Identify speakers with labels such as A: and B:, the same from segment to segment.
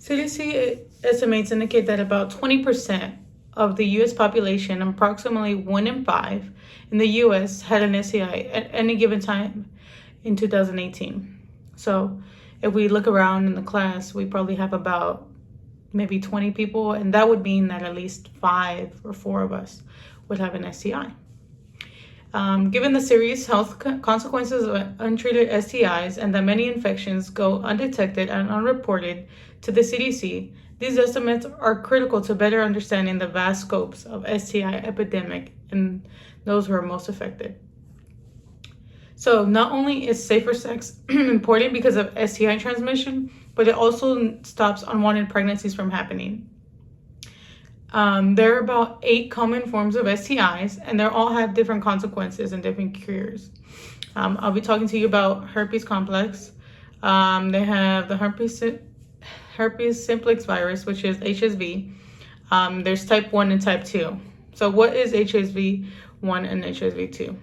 A: CDC estimates indicate that about 20% of the U.S. population, approximately 1 in 5 in the U.S., had an STI at any given time in 2018. So if we look around in the class, we probably have about maybe 20 people, and that would mean that at least 5 or 4 of us would have an STI. Given the serious health consequences of untreated STIs and that many infections go undetected and unreported to the CDC, these estimates are critical to better understanding the vast scopes of STI epidemic and those who are most affected. So not only is safer sex important because of STI transmission, but it also stops unwanted pregnancies from happening. There are about 8 common forms of STIs, and they all have different consequences and different cures. I'll be talking to you about herpes complex. They have the herpes simplex virus, which is HSV. There's type 1 and type 2. So what is HSV1 and HSV2?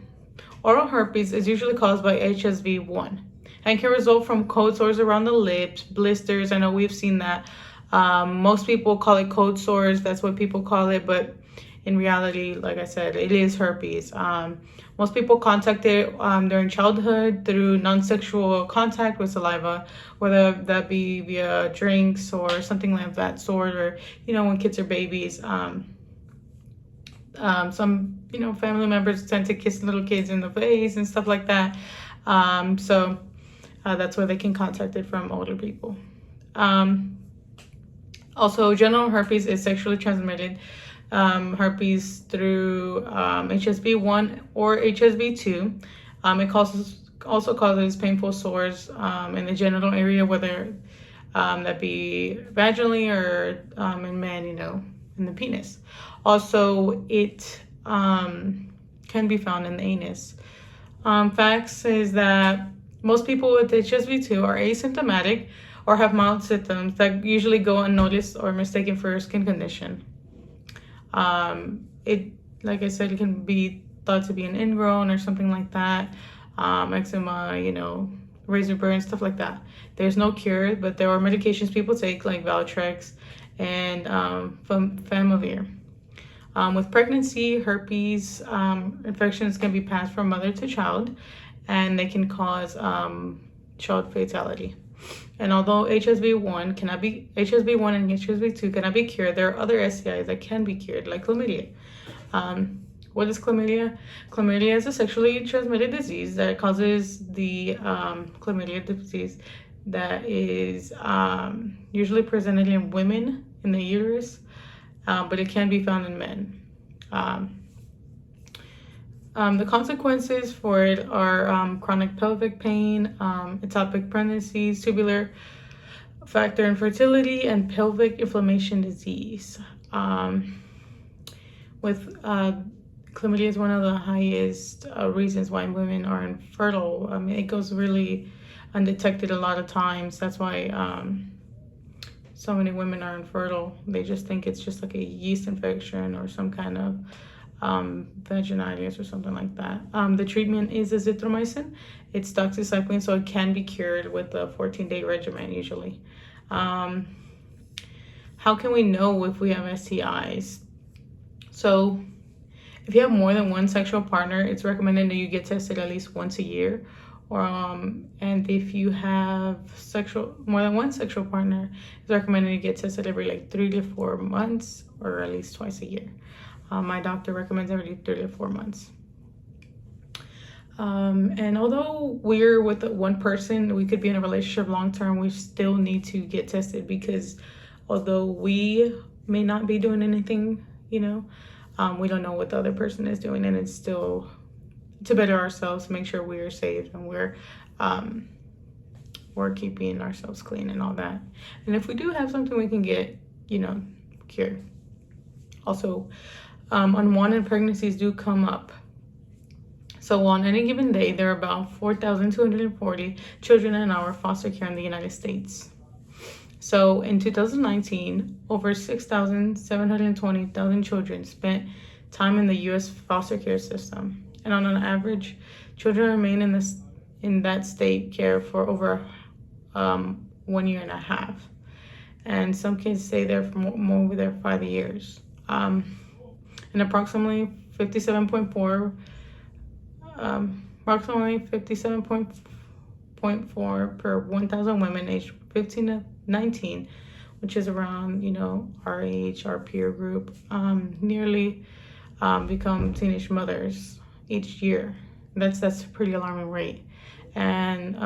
A: Oral herpes is usually caused by HSV1 and can result from cold sores around the lips, blisters. I know we've seen that. Most people call it cold sores. That's what people call it. But in reality, like I said, it is herpes. Most people contact it during childhood through non-sexual contact with saliva, whether that be via drinks or something like that sort, or, when kids are babies. Some, family members tend to kiss little kids in the face and stuff like that. So that's where they can contact it from older people. Also, genital herpes is sexually transmitted herpes through HSV1 or HSV2. It also causes painful sores in the genital area, whether that be vaginally or in men, in the penis. Also, it can be found in the anus. Facts is that most people with HSV2 are asymptomatic or have mild symptoms that usually go unnoticed or mistaken for a skin condition. Like I said, it can be thought to be an ingrown or something like that. Eczema, razor burn, stuff like that. There's no cure, but there are medications people take like Valtrex and Famavir. With pregnancy, herpes infections can be passed from mother to child, and they can cause child fatality. And although HSV1 and HSV2 cannot be cured, there are other STIs that can be cured, like chlamydia. What is chlamydia? Chlamydia is a sexually transmitted disease that causes the chlamydia disease that is usually presented in women in the uterus, but it can be found in men. The consequences for it are chronic pelvic pain, ectopic pregnancies, tubular factor infertility, and pelvic inflammation disease. Chlamydia is one of the highest reasons why women are infertile. It goes really undetected a lot of times. That's why so many women are infertile. They just think it's just like a yeast infection or some kind of vaginitis or something like that. The treatment is azithromycin. It's doxycycline, so it can be cured with a 14-day regimen usually. How can we know if we have STIs? So if you have more than one sexual partner, it's recommended that you get tested at least once a year. And if you have more than one sexual partner, it's recommended you get tested every 3 to 4 months, or at least twice a year. My doctor recommends every 3 to 4 months. And although we're with one person, we could be in a relationship long term, we still need to get tested, because although we may not be doing anything, we don't know what the other person is doing, and it's still to better ourselves, make sure we are safe and we're keeping ourselves clean and all that. And if we do have something, we can get, cured. Also, unwanted pregnancies do come up. So on any given day, there are about 4,240 children in our foster care in the United States. So in 2019, over 6,720,000 children spent time in the U.S. foster care system. And on an average, children remain in that state care for over 1.5 years. and some kids stay there for more over there 5 years. And approximately 57.4 per 1,000 women aged 15 to 19, which is around, our age, our peer group, nearly become teenage mothers each year. That's a pretty alarming rate. And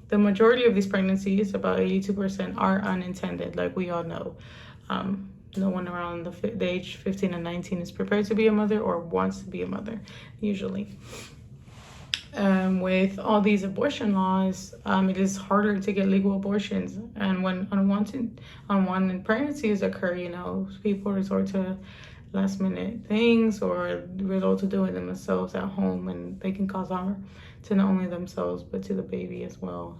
A: the majority of these pregnancies, about 82%, are unintended, like we all know. No one around the age 15 and 19 is prepared to be a mother or wants to be a mother, usually. With all these abortion laws, it is harder to get legal abortions. And when unwanted pregnancies occur, people resort to last minute things or resort to doing them themselves at home, and they can cause harm to not only themselves but to the baby as well.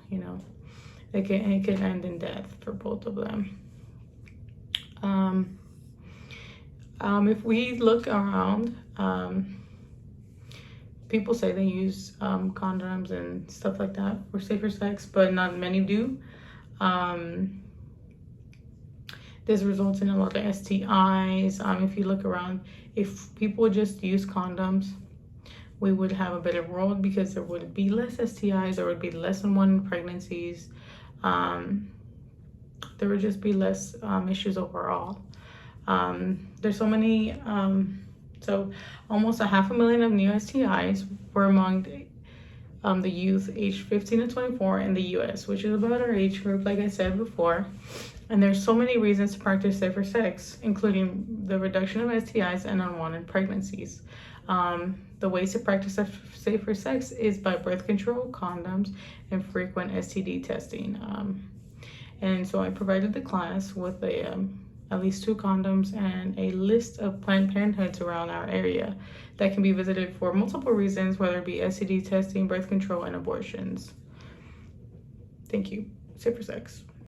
A: It can end in death for both of them. If we look around, people say they use condoms and stuff like that for safer sex, but not many do. This results in a lot of STIs. If you look around, if people just use condoms, we would have a better world because there would be less STIs, there would be less unwanted pregnancies. There would just be less issues overall. There's so many, so almost 500,000 of new STIs were among the youth aged 15 to 24 in the US, which is about our age group, like I said before. And there's so many reasons to practice safer sex, including the reduction of STIs and unwanted pregnancies. The ways to practice safer sex is by birth control, condoms, and frequent STD testing. And so I provided the class with at least 2 condoms and a list of Planned Parenthoods around our area that can be visited for multiple reasons, whether it be STD testing, birth control, and abortions. Thank you. Safer sex.